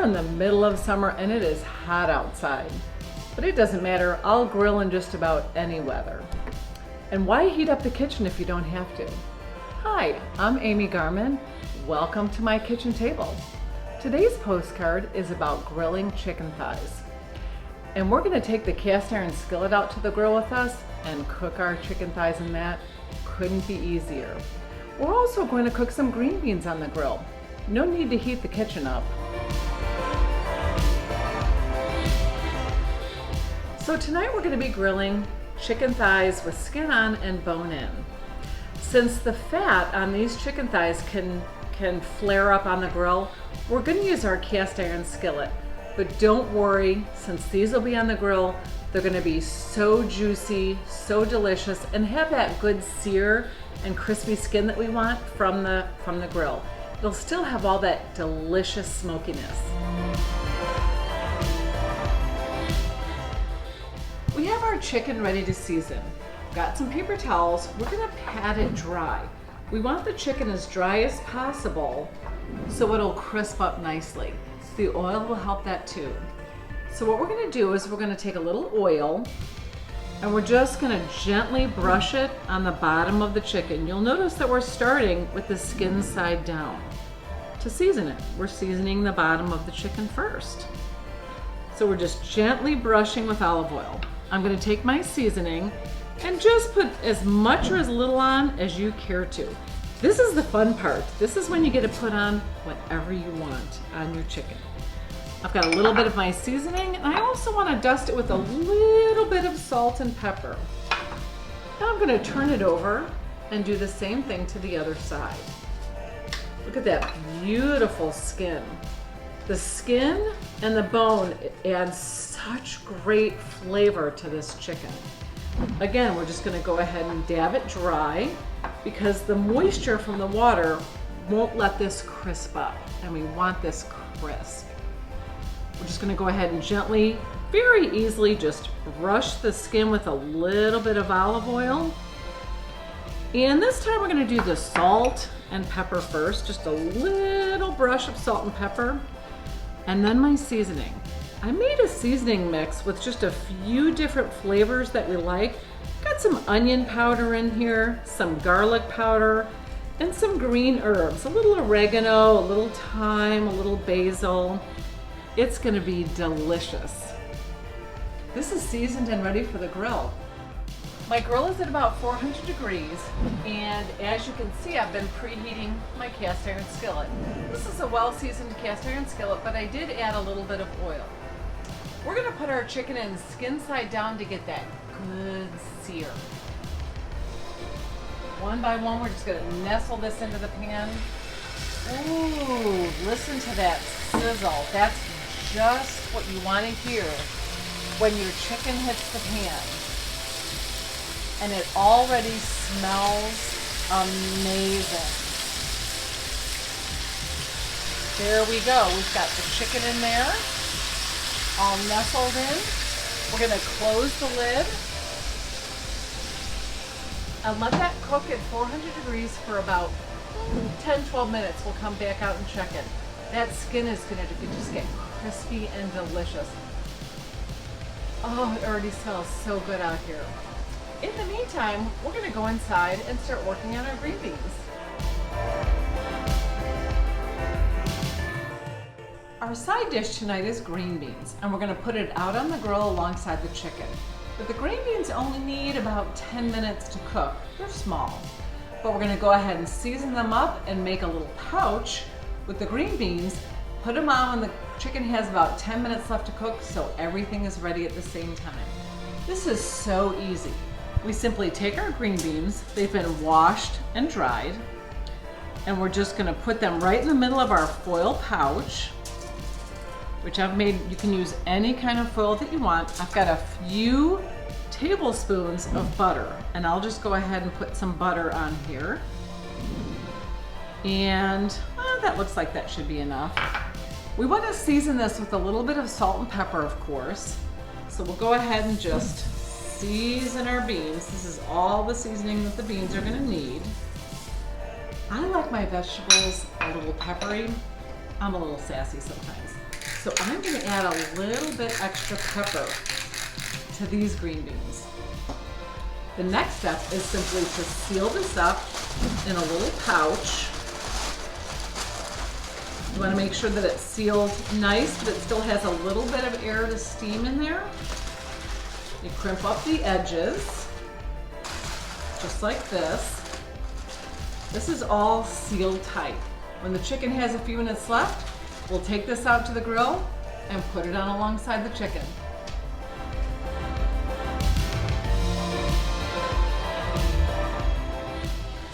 We're in the middle of summer and it is hot outside, but it doesn't matter. I'll grill in just about any weather. And why heat up the kitchen if you don't have to? Hi, I'm Amy Garman. Welcome to my kitchen table. Today's postcard is about grilling chicken thighs. And we're gonna take the cast iron skillet out to the grill with us and cook our chicken thighs in that. Couldn't be easier. We're also going to cook some green beans on the grill. No need to heat the kitchen up. So tonight we're going to be grilling chicken thighs with skin on and bone in. Since the fat on these chicken thighs can flare up on the grill, we're going to use our cast iron skillet. But don't worry, since these will be on the grill, they're going to be so juicy, so delicious, and have that good sear and crispy skin that we want from the grill. They'll still have all that delicious smokiness. We have our chicken ready to season. Got some paper towels. We're gonna pat it dry. We want the chicken as dry as possible so it'll crisp up nicely. The oil will help that too. So what we're gonna do is we're gonna take a little oil and we're just gonna gently brush it on the bottom of the chicken. You'll notice that we're starting with the skin side down. To season it, we're seasoning the bottom of the chicken first. So we're just gently brushing with olive oil. I'm gonna take my seasoning and just put as much or as little on as you care to. This is the fun part. This is when you get to put on whatever you want on your chicken. I've got a little bit of my seasoning, and I also want to dust it with a little bit of salt and pepper. Now I'm going to turn it over and do the same thing to the other side. Look at that beautiful skin. The skin and the bone add such great flavor to this chicken. Again, we're just going to go ahead and dab it dry because the moisture from the water won't let this crisp up, and we want this crisp. We're just going to go ahead and gently, very easily, just brush the skin with a little bit of olive oil. And this time we're going to do the salt and pepper first, just a little brush of salt and pepper, and then my seasoning. I made a seasoning mix with just a few different flavors that we like. Got some onion powder in here, some garlic powder, and some green herbs, a little oregano, a little thyme, a little basil. It's gonna be delicious. This is seasoned and ready for the grill. My grill is at about 400 degrees, and as you can see, I've been preheating my cast iron skillet. This is a well-seasoned cast iron skillet, but I did add a little bit of oil. We're gonna put our chicken in skin side down to get that good sear. One by one, we're just gonna nestle this into the pan. Ooh, listen to that sizzle. That's just what you want to hear when your chicken hits the pan. And it already smells amazing. There we go. We've got the chicken in there, all nestled in. We're gonna close the lid and let that cook at 400 degrees for about 10-12 minutes. We'll come back out and check it. That skin is gonna just get crispy and delicious. Oh, it already smells so good out here. In the meantime, we're gonna go inside and start working on our green beans. Our side dish tonight is green beans, and we're gonna put it out on the grill alongside the chicken. But the green beans only need about 10 minutes to cook. They're small. But we're gonna go ahead and season them up and make a little pouch with the green beans, put them on when the chicken has about 10 minutes left to cook so everything is ready at the same time. This is so easy. We simply take our green beans, they've been washed and dried, and we're just gonna put them right in the middle of our foil pouch, which I've made. You can use any kind of foil that you want. I've got a few tablespoons of butter, and I'll just go ahead and put some butter on here. And that looks like that should be enough. We want to season this with a little bit of salt and pepper, of course. So we'll go ahead and just season our beans. This is all the seasoning that the beans are gonna need. I like my vegetables a little peppery. I'm a little sassy sometimes. So I'm gonna add a little bit extra pepper to these green beans. The next step is simply to seal this up in a little pouch. You want to make sure that it's sealed nice, but it still has a little bit of air to steam in there. You crimp up the edges, just like this. This is all sealed tight. When the chicken has a few minutes left, we'll take this out to the grill and put it on alongside the chicken.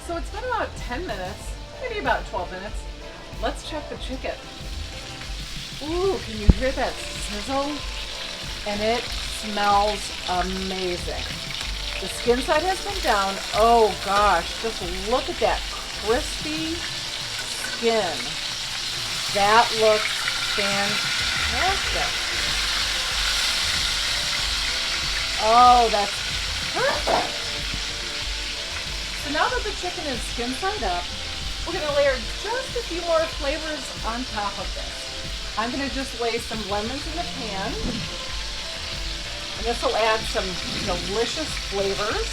So it's been about 10 minutes, maybe about 12 minutes. Let's check the chicken. Ooh, can you hear that sizzle? And it smells amazing. The skin side has been down. Oh gosh, just look at that crispy skin. That looks fantastic. Oh, that's perfect. So now that the chicken is skin side up, we're going to layer just a few more flavors on top of this. I'm going to just lay some lemons in the pan. And this will add some delicious flavors.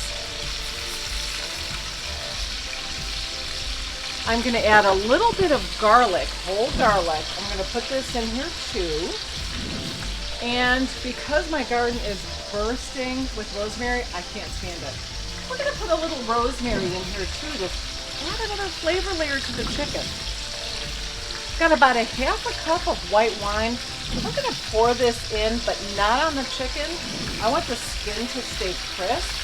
I'm going to add a little bit of garlic, whole garlic. I'm going to put this in here too. And because my garden is bursting with rosemary, I can't stand it. We're going to put a little rosemary in here too to add another flavor layer to the chicken. Got about a half a cup of white wine. I'm going to pour this in, but not on the chicken. I want the skin to stay crisp.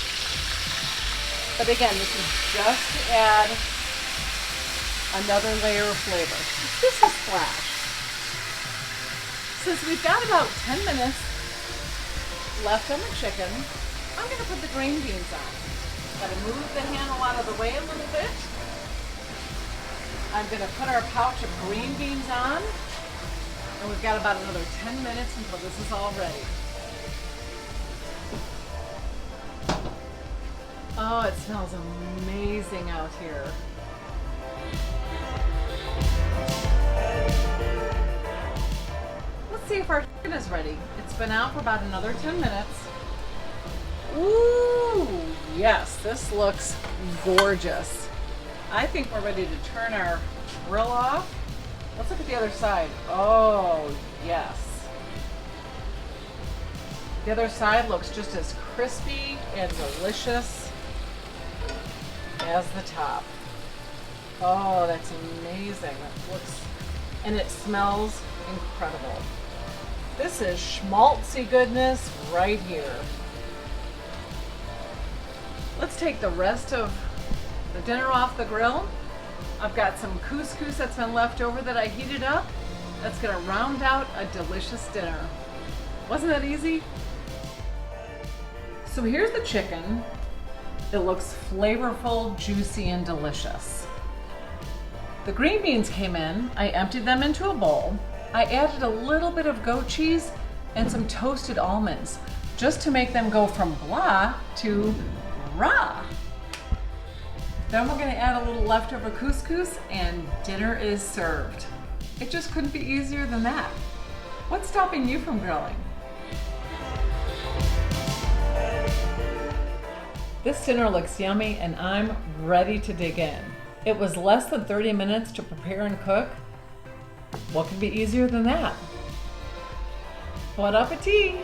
But again, this is just to add another layer of flavor. This is splash. Since we've got about 10 minutes left on the chicken, I'm going to put the green beans on. Got to move the handle out of the way a little bit. I'm going to put our pouch of green beans on, and we've got about another 10 minutes until this is all ready. Oh, it smells amazing out here. Let's see if our chicken is ready. It's been out for about another 10 minutes. Ooh, yes, this looks gorgeous. I think we're ready to turn our grill off. Let's look at the other side. Oh, yes. The other side looks just as crispy and delicious as the top. Oh, that's amazing. That looks, and it smells incredible. This is schmaltzy goodness right here. Let's take the rest of the dinner off the grill. I've got some couscous that's been left over that I heated up. That's gonna round out a delicious dinner. Wasn't that easy? So here's the chicken. It looks flavorful, juicy, and delicious. The green beans came in. I emptied them into a bowl. I added a little bit of goat cheese and some toasted almonds just to make them go from blah to rah. Then we're going to add a little leftover couscous and dinner is served. It just couldn't be easier than that. What's stopping you from grilling? This dinner looks yummy and I'm ready to dig in. It was less than 30 minutes to prepare and cook. What could be easier than that? Bon appetit!